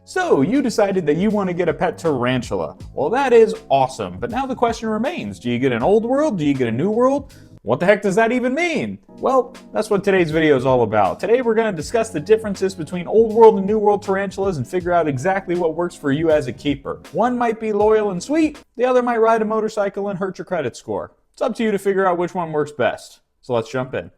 So you decided that you want to get a pet tarantula. Well, that is awesome, but now the question remains, do you get an old world? Do you get a new world? What the heck does that even mean? Well, that's what today's video is all about. Today we're going to discuss the differences between old world and new world tarantulas and figure out exactly what works for you as a keeper. One might be loyal and sweet, the other might ride a motorcycle and hurt your credit score. It's up to you to figure out which one works best. So let's jump in.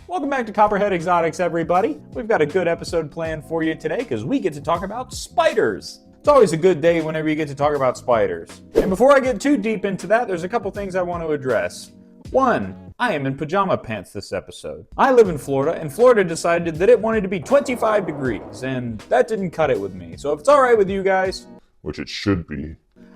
Welcome back to Copperhead Exotics, everybody. We've got a good episode planned for you today because we get to talk about spiders. It's always a good day whenever you get to talk about spiders. And before I get too deep into that, there's a couple things I want to address. One, I am in pajama pants this episode. I live in Florida, and Florida decided that it wanted to be 25 degrees, and that didn't cut it with me. So if it's all right with you guys, which it should be,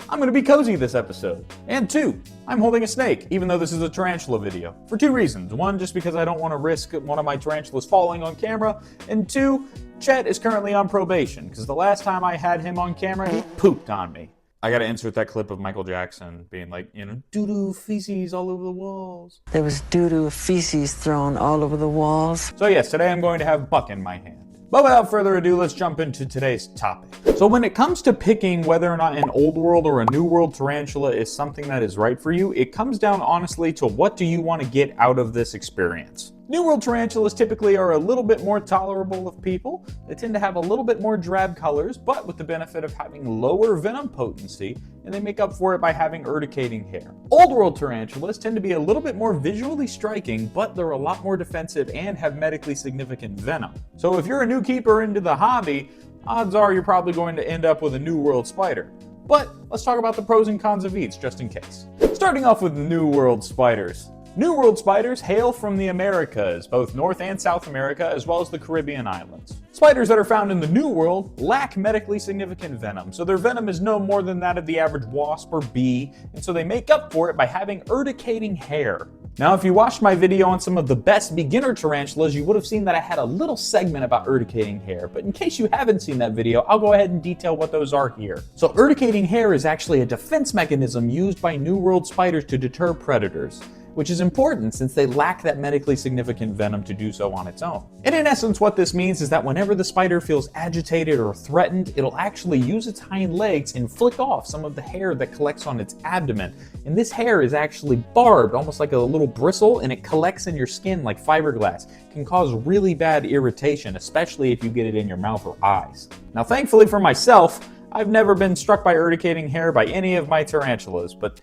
I'm going to be cozy this episode. And two, I'm holding a snake, even though this is a tarantula video. For two reasons. One, just because I don't want to risk one of my tarantulas falling on camera. And two, Chet is currently on probation, because the last time I had him on camera, he pooped on me. I gotta insert that clip of Michael Jackson being like, doo-doo feces all over the walls. There was doo-doo feces thrown all over the walls. So yes, today I'm going to have Buck in my hand. But without further ado, let's jump into today's topic. So when it comes to picking whether or not an old world or a new world tarantula is something that is right for you, it comes down honestly to what do you want to get out of this experience. New world tarantulas typically are a little bit more tolerable of people. They tend to have a little bit more drab colors, but with the benefit of having lower venom potency, and they make up for it by having urticating hair. Old world tarantulas tend to be a little bit more visually striking, but they're a lot more defensive and have medically significant venom. So if you're a new keeper into the hobby, odds are you're probably going to end up with a new world spider. But let's talk about the pros and cons of each, just in case. Starting off with the new world spiders. New world spiders hail from the Americas, both North and South America, as well as the Caribbean islands. Spiders that are found in the New World lack medically significant venom, so their venom is no more than that of the average wasp or bee, and so they make up for it by having urticating hair. Now, if you watched my video on some of the best beginner tarantulas, you would have seen that I had a little segment about urticating hair, but in case you haven't seen that video, I'll go ahead and detail what those are here. So urticating hair is actually a defense mechanism used by New World spiders to deter predators, which is important since they lack that medically significant venom to do so on its own. And in essence, what this means is that whenever the spider feels agitated or threatened, it'll actually use its hind legs and flick off some of the hair that collects on its abdomen. And this hair is actually barbed, almost like a little bristle, and it collects in your skin like fiberglass. It can cause really bad irritation, especially if you get it in your mouth or eyes. Now, thankfully for myself, I've never been struck by urticating hair by any of my tarantulas, but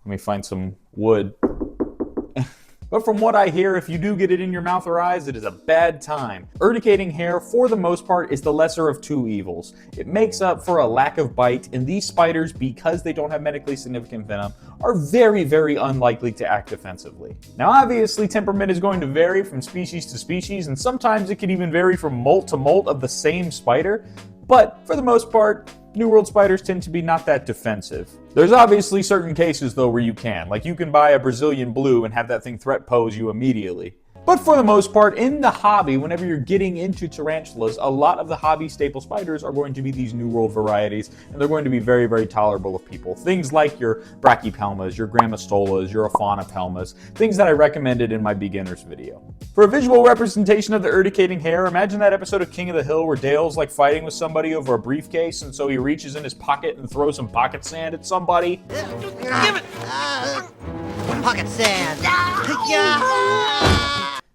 let me find some wood. But from what I hear, if you do get it in your mouth or eyes, it is a bad time. Urticating hair, for the most part, is the lesser of two evils. It makes up for a lack of bite, and these spiders, because they don't have medically significant venom, are very, very unlikely to act defensively. Now, obviously, temperament is going to vary from species to species, and sometimes it can even vary from molt to molt of the same spider, but for the most part, New World spiders tend to be not that defensive. There's obviously certain cases though where you can, like you can buy a Brazilian blue and have that thing threat pose you immediately. But for the most part, in the hobby, whenever you're getting into tarantulas, a lot of the hobby staple spiders are going to be these New World varieties, and they're going to be very, very tolerable of people. Things like your brachypelmas, your grammostolas, your aphanopelmas, things that I recommended in my beginners video. For a visual representation of the urticating hair, imagine that episode of King of the Hill where Dale's like fighting with somebody over a briefcase, and so he reaches in his pocket and throws some pocket sand at somebody. Give it! Pocket sand!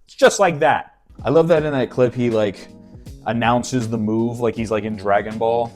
It's just like that. I love that in that clip he like announces the move like he's like in Dragon Ball.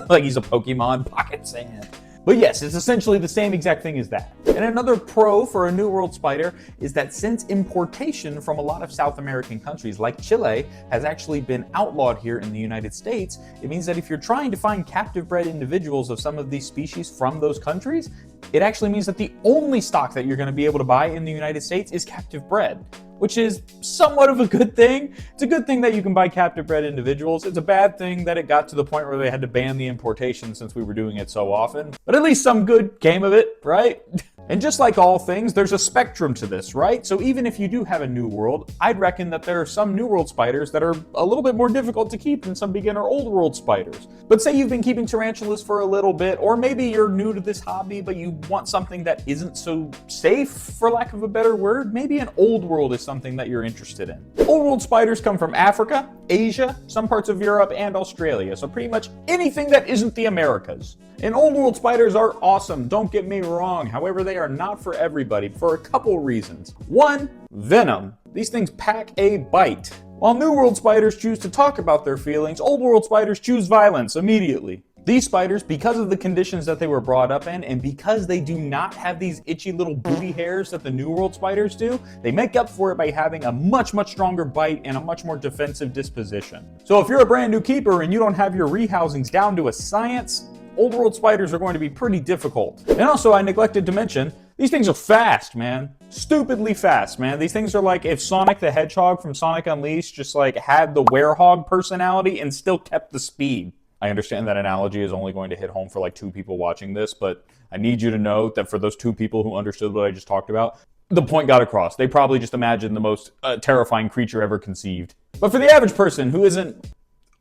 Like he's a Pokemon, pocket sand. But yes, it's essentially the same exact thing as that. And another pro for a New World spider is that since importation from a lot of South American countries like Chile has actually been outlawed here in the United States, it means that if you're trying to find captive bred individuals of some of these species from those countries, it actually means that the only stock that you're going to be able to buy in the United States is captive bred, which is somewhat of a good thing. It's a good thing that you can buy captive bred individuals. It's a bad thing that it got to the point where they had to ban the importation since we were doing it so often. But at least some good came of it, right? And just like all things, there's a spectrum to this, right? So even if you do have a new world, I'd reckon that there are some new world spiders that are a little bit more difficult to keep than some beginner old world spiders. But say you've been keeping tarantulas for a little bit, or maybe you're new to this hobby, but you want something that isn't so safe, for lack of a better word, maybe an old world is something that you're interested in. Old world spiders come from Africa, Asia, some parts of Europe, and Australia, so pretty much anything that isn't the Americas. And old world spiders are awesome, don't get me wrong. However, they are not for everybody for a couple reasons. One, venom. These things pack a bite. While new world spiders choose to talk about their feelings, old world spiders choose violence immediately. These spiders, because of the conditions that they were brought up in, and because they do not have these itchy little booty hairs that the New World spiders do, they make up for it by having a much stronger bite and a much more defensive disposition. So if you're a brand new keeper and you don't have your rehousings down to a science, Old World spiders are going to be pretty difficult. And also, I neglected to mention, these things are fast, man. Stupidly fast, man. These things are like if Sonic the Hedgehog from Sonic Unleashed just like had the werehog personality and still kept the speed. I understand that analogy is only going to hit home for like 2 people watching this, but I need you to know that for those 2 people who understood what I just talked about, the point got across. They probably just imagined the most terrifying creature ever conceived. But for the average person who isn't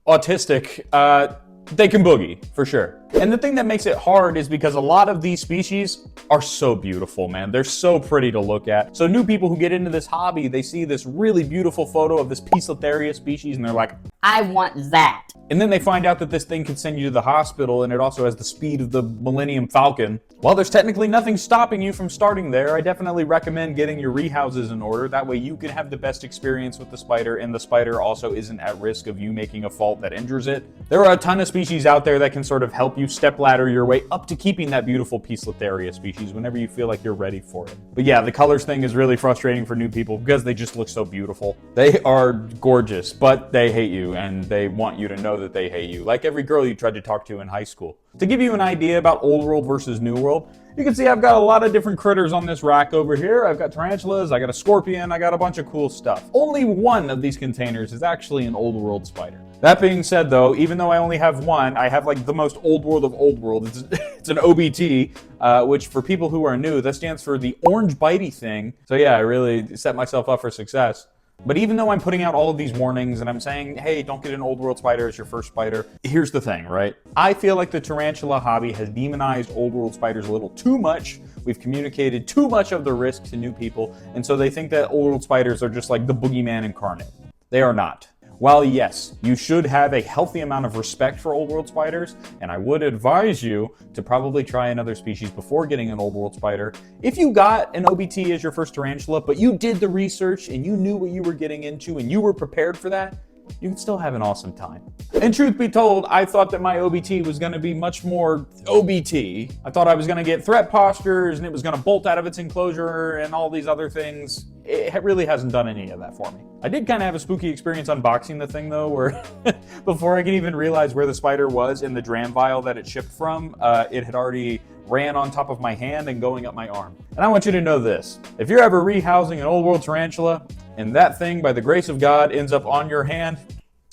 autistic, they can boogie, for sure. And the thing that makes it hard is because a lot of these species are so beautiful, man. They're so pretty to look at. So new people who get into this hobby, they see this really beautiful photo of this Poecilotheria species and they're like, I want that. and then they find out that this thing can send you to the hospital and it also has the speed of the Millennium Falcon. While there's technically nothing stopping you from starting there, I definitely recommend getting your rehouses in order. That way you can have the best experience with the spider, and the spider also isn't at risk of you making a fault that injures it. There are a ton of species out there that can sort of help you stepladder your way up to keeping that beautiful Poecilotheria species whenever you feel like you're ready for it. But yeah, the colors thing is really frustrating for new people because they just look so beautiful. They are gorgeous, but they hate you, and they want you to know that they hate you, like every girl you tried to talk to in high school. To give you an idea about old world versus new world, you can see I've got a lot of different critters on this rack over here. I've got tarantulas, I got a scorpion, I got a bunch of cool stuff. Only one of these containers is actually an old world spider. That being said though, even though I only have one, I have like the most old world of old world. It's an OBT, which for people who are new, that stands for the orange bitey thing. So yeah, I really set myself up for success. But even though I'm putting out all of these warnings and I'm saying, hey, don't get an old world spider as your first spider, here's the thing, right? I feel like the tarantula hobby has demonized old world spiders a little too much. We've communicated too much of the risk to new people, and so they think that old world spiders are just like the boogeyman incarnate. They are not. While yes, you should have a healthy amount of respect for old world spiders, and I would advise you to probably try another species before getting an old world spider. If you got an OBT as your first tarantula, but you did the research and you knew what you were getting into and you were prepared for that, you can still have an awesome time. And truth be told, I thought that my OBT was going to be much more OBT. I thought I was going to get threat postures and it was going to bolt out of its enclosure and all these other things. It really hasn't done any of that for me. I did kind of have a spooky experience unboxing the thing though, where before I could even realize where the spider was in the dram vial that it shipped from, it had already ran on top of my hand and going up my arm. And I want you to know this. If you're ever rehousing an old world tarantula and that thing, by the grace of God, ends up on your hand,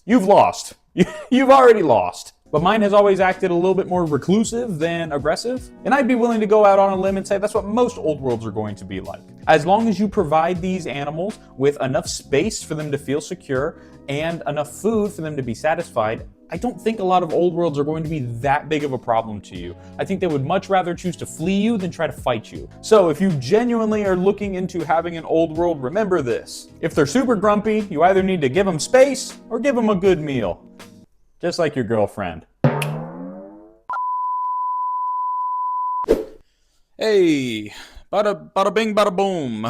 you've lost. You've already lost. But mine has always acted a little bit more reclusive than aggressive. And I'd be willing to go out on a limb and say that's what most old worlds are going to be like. As long as you provide these animals with enough space for them to feel secure and enough food for them to be satisfied, I don't think a lot of old worlds are going to be that big of a problem to you. I think they would much rather choose to flee you than try to fight you. So if you genuinely are looking into having an old world, remember this. If they're super grumpy, you either need to give them space or give them a good meal. Just like your girlfriend. Hey, bada bing, bada boom.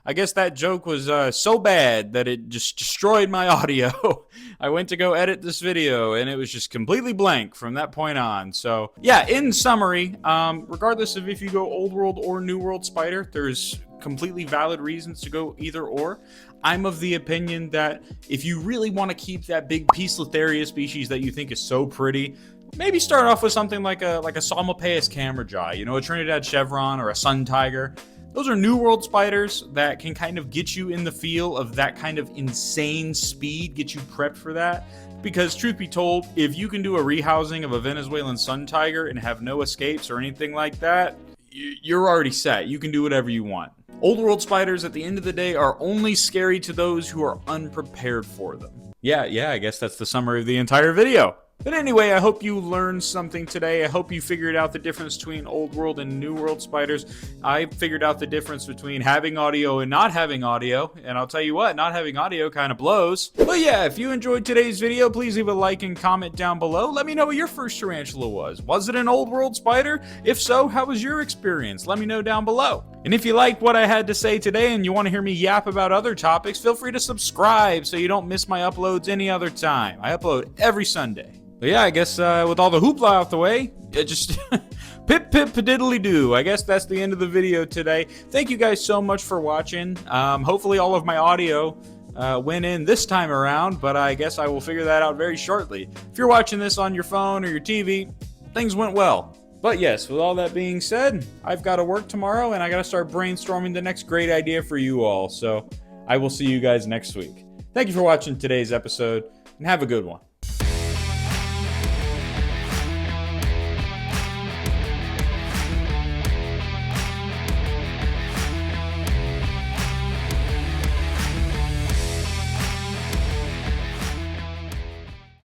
I guess that joke was so bad that it just destroyed my audio. I went to go edit this video and it was just completely blank from that point on. So yeah, in summary, regardless of if you go old world or new world spider, there's completely valid reasons to go either or. I'm of the opinion that if you really want to keep that big Poecilotheria species that you think is so pretty, maybe start off with something like a Psalmopaeus camerjai, you know, a Trinidad chevron or a sun tiger. Those are new world spiders that can kind of get you in the feel of that kind of insane speed, get you prepped for that. Because truth be told, if you can do a rehousing of a Venezuelan sun tiger and have no escapes or anything like that, you're already set. You can do whatever you want. Old world spiders, at the end of the day, are only scary to those who are unprepared for them. Yeah, I guess that's the summary of the entire video. But anyway, I hope you learned something today. I hope you figured out the difference between old world and new world spiders. I figured out the difference between having audio and not having audio. And I'll tell you what, not having audio kind of blows. But yeah, if you enjoyed today's video, please leave a like and comment down below. Let me know what your first tarantula was. Was it an old world spider? If so, how was your experience? Let me know down below. And if you liked what I had to say today and you want to hear me yap about other topics, feel free to subscribe so you don't miss my uploads any other time. I upload every Sunday. But yeah, I guess with all the hoopla out the way, it just pip diddly doo. I guess that's the end of the video today. Thank you guys so much for watching. Hopefully all of my audio went in this time around, but I guess I will figure that out very shortly. If you're watching this on your phone or your TV, things went well. But yes, with all that being said, I've got to work tomorrow and I got to start brainstorming the next great idea for you all. So I will see you guys next week. Thank you for watching today's episode and have a good one.